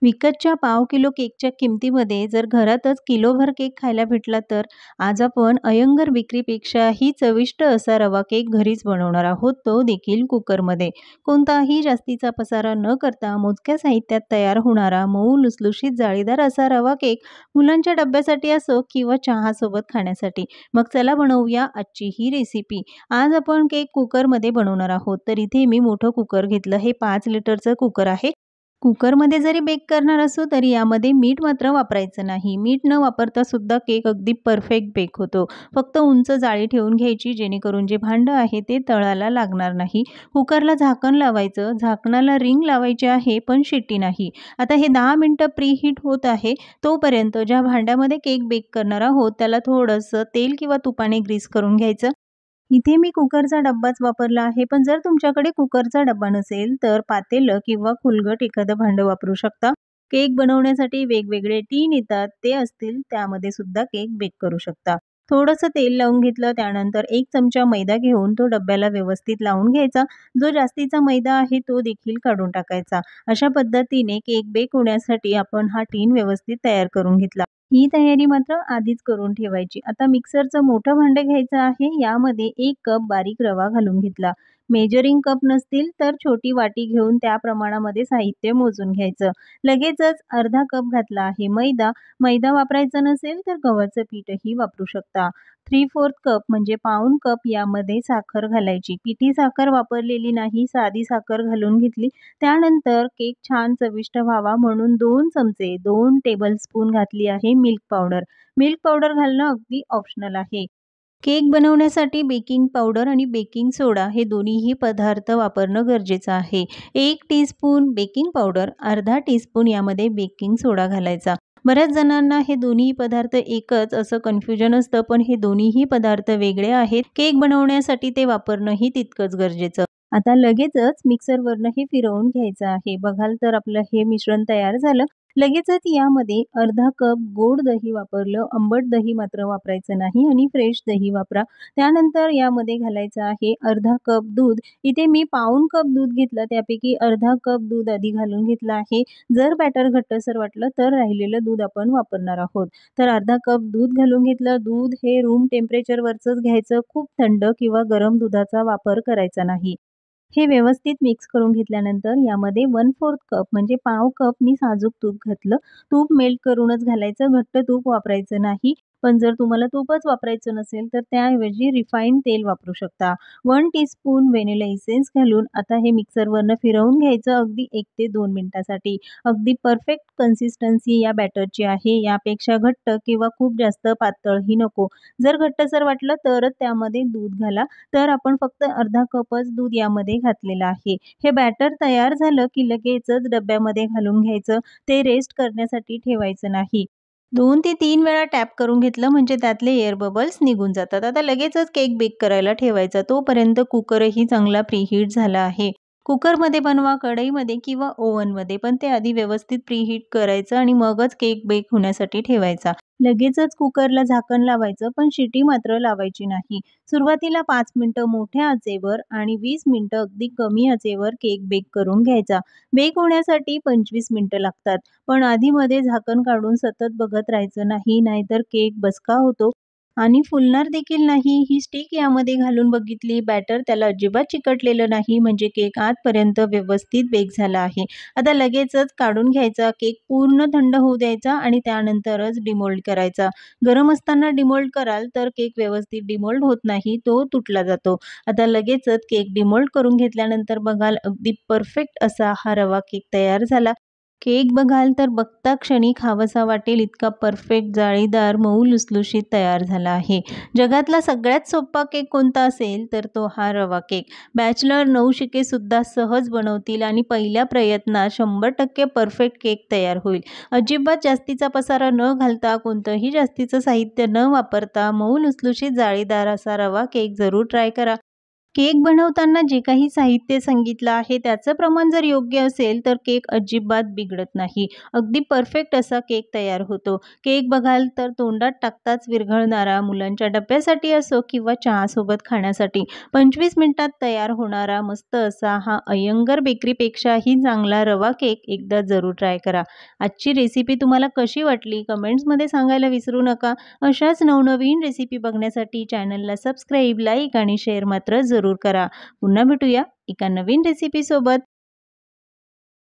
विकतच्या पाव किलो केकच्या किमतीमध्ये जर घरातच किलोभर केक खायला भेटला तर आज आपण अयंगर विक्रीपेक्षाही चविष्ट असा रवा केक घरीच बनवणार आहोत, तो देखील कुकरमध्ये. कोणताही जास्तीचा पसारा न करता मोजक्या साहित्यात तयार होणारा मऊ लुसलुशीत जाळीदार असा रवा केक मुलांच्या डब्यासाठी असो किंवा चहासोबत खाण्यासाठी. मग चला बनवूया आजची ही रेसिपी. आज आपण केक कुकरमध्ये बनवणार आहोत, तर इथे मी मोठं कुकर घेतलं. हे 5 लिटरचं कुकर आहे. कुकरमध्ये जरी बेक करणार असू तरी यामध्ये मीठ मात्र वापरायचं नाही. मीठ न वापरता सुद्धा केक अगदी परफेक्ट बेक होतो. फक्त उंच जाळी ठेवून घ्यायची जेणेकरून जे भांडं आहे ते तळाला लागणार नाही. कुकरला झाकण लावायचं. झाकणाला रिंग लावायची आहे पण शिट्टी नाही. आता हे 10 मिनिटं प्रीहीट होत आहे. तोपर्यंत ज्या भांड्यामध्ये केक बेक करणार आहोत त्याला थोडंसं तेल किंवा तुपाने ग्रीस करून घ्यायचं. इथे मी कुकरचा डब्बाच वापरला आहे, पण जर तुमच्याकडे कुकरचा डब्बा नसेल तर पातेलं किंवा खुलगट एखादं भांडं वापरू शकता. केक बनवण्यासाठी वेगवेगळे टीन येतात, ते असतील त्यामध्ये सुद्धा केक बेक करू शकता. थोडंसं तेल लावून घेतलं, त्यानंतर 1 चमचा मैदा घेऊन तो डब्याला व्यवस्थित लावून घ्यायचा. जो जास्तीचा मैदा आहे तो देखील काढून टाकायचा. अशा पद्धतीने केक बेक होण्यासाठी आपण हा टीन व्यवस्थित तयार करून घेतला. ही तयारी मात्र आधीच करून ठेवायची. आता मिक्सरचं मोठं भांडं घ्यायचं आहे. यामध्ये 1 कप बारीक रवा घालून घेतला. मेजरिंग कप नसतील तर छोटी वाटी घेऊन त्या प्रमाणामध्ये साहित्य मोजून घ्यायचं. लगेचच अर्धा कप घातला आहे मैदा. मैदा वापरायचा नसेल तर गव्हाचं पीठही वापरू शकता. 3/4 कप म्हणजे पाऊण कप यामध्ये साखर घालायची. पिठी साखर वापरलेली नाही, साधी साखर घालून घेतली. त्यानंतर केक छान चविष्ट व्हावा म्हणून 2 चमचे 2 टेबलस्पून घातली आहे मिल्क पावडर. मिल्क पावडर घालणं अगदी ऑप्शनल आहे. केक बनवण्यासाठी बेकिंग पावडर आणि बेकिंग सोडा हे दोन्हीही पदार्थ वापरणं गरजेचं आहे. 1 टीस्पून बेकिंग पावडर, अर्धा टीस्पून यामध्ये बेकिंग सोडा घालायचा. बऱ्याच जणांना हे दोन्ही पदार्थ एकच असं कन्फ्युजन असतं, पण हे दोन्हीही पदार्थ वेगळे आहेत. केक बनवण्यासाठी ते वापरणंही तितकंच गरजेचं. आता लगेचच मिक्सरवरनं हे फिरवून घ्यायचं आहे. बघाल तर आपलं हे मिश्रण तयार झालं. लगेचच यामध्ये अर्धा कप गोड दही वापरलं. आंबट दही मात्र वापरायचं नाही आणि फ्रेश दही वापरा. त्यानंतर यामध्ये घालायचं आहे अर्धा कप दूध. इथे मी पाऊण कप दूध घेतलं, त्यापैकी अर्धा कप दूध आधी घालून घेतलं आहे. जर बॅटर घट्टसर वाटलं तर राहिलेलं दूध आपण वापरणार आहोत. तर अर्धा कप दूध घालून घेतलं. दूध हे रूम टेम्परेचरवरचंच घ्यायचं. खूप थंड किंवा गरम दुधाचा वापर करायचा नाही. हे व्यवस्थित मिक्स करून घेतल्यानंतर यामध्ये 1/4 कप म्हणजे पाव कप मी साजूक तूप घातलं. तूप मेल्ट करूनच घालायचं, घट्ट तूप वापरायचं नाही. पण जर तुम्हाला तूपच वापरायचं नसेल तर त्याऐवजी रिफाईंड तेल वापरू शकता. 1 टीस्पून व्हॅनिला इसेन्स घालून आता हे मिक्सरवरनं फिरवून घ्यायचं अगदी 1 ते 2 मिनिटासाठी. अगदी परफेक्ट कन्सिस्टन्सी या बॅटरची आहे. यापेक्षा घट्ट किंवा खूप जास्त पातळही नको. जर घट्टसर वाटलं तरच त्यामध्ये दूध घाला. तर आपण फक्त अर्धा कपच दूध यामध्ये घातलेलं आहे. हे बॅटर तयार झालं की लगेचच डब्यामध्ये घालून घ्यायचं. ते रेस्ट करण्यासाठी ठेवायचं नाही. 2 ते 3 वेळा टॅप करून घेतलं म्हणजे त्यातले एअर बबल्स निघून जातात. आता लगेचच केक बेक करायला ठेवायचा. तोपर्यंत कुकरही चांगला प्रीहीट झाला आहे. कुकरमध्ये बनवा, कढईमध्ये किंवा ओव्हनमध्ये, पण ते आधी व्यवस्थित प्रीहीट करायचं आणि मगच केक बेक होण्यासाठी ठेवायचा. लगेचच कुकरला झाकण लावायचं, पण शिटी मात्र लावायची नाही. सुरुवातीला 5 मिनिटं मोठ्या आचेवर आणि 20 मिनिटं अगदी कमी आचेवर केक बेक करून घ्यायचा. बेक होण्यासाठी 25 मिनिटं लागतात. पण आधीमध्ये झाकण काढून सतत बघत राहायचं नाही, नाहीतर केक बसका होतो आणि फुलणार देखील नाही. ही स्टिक यामध्ये घालून बघितली. बॅटर त्याला अजिबात चिकटलेलं नाही, म्हणजे केक आतपर्यंत व्यवस्थित बेक झाला आहे. आता लगेचच काढून घ्यायचा. केक पूर्ण थंड होऊ द्यायचा आणि त्यानंतरच डिमोल्ड करायचा. गरम असताना डिमोल्ड कराल तर केक व्यवस्थित डिमोल्ड होत नाही, तो तुटला जातो. आता लगेचच केक डिमोल्ड करून घेतल्यानंतर बघाल अगदी परफेक्ट असा हा रवा केक तयार झाला. केक बघाल तर बघता क्षणी खावासा वाटेल इतका परफेक्ट जाळीदार मऊ लुसलुशीत तयार झाला आहे. जगातला सगळ्यात सोपा केक कोणता असेल तर तो हा रवा केक. बॅचलर नवशिके सुद्धा सहज बनवतील आणि पहिल्या प्रयत्नात 100% परफेक्ट केक तयार होईल. अजिबात जास्तीचा पसारा न घालता, कोणतंही जास्तीचं साहित्य न वापरता मऊ लुसलुशीत जाळीदार असा रवा केक जरूर ट्राय करा. केक बनवताना जे काही साहित्य सांगितलं आहे त्याचं प्रमाण जर योग्य असेल तर केक अजिबात बिघडत नाही. अगदी परफेक्ट असा केक तयार होतो. केक बघाल तर तोंडात टाकताच विरघळणारा, मुलांच्या डब्यासाठी असो किंवा चहासोबत खाण्यासाठी 25 मिनिटात तयार होणारा मस्त असा हा अय्यंगार बेकरीपेक्षाही चांगला रवा केक एकदा जरूर ट्राय करा. आजची रेसिपी तुम्हाला कशी वाटली कमेंट्समध्ये सांगायला विसरू नका. अशाच नवनवीन रेसिपी बघण्यासाठी चॅनलला सबस्क्राईब, लाईक आणि शेअर मात्र जरूर करा. पुन्हा भेटूया एका नवीन रेसिपी सोबत.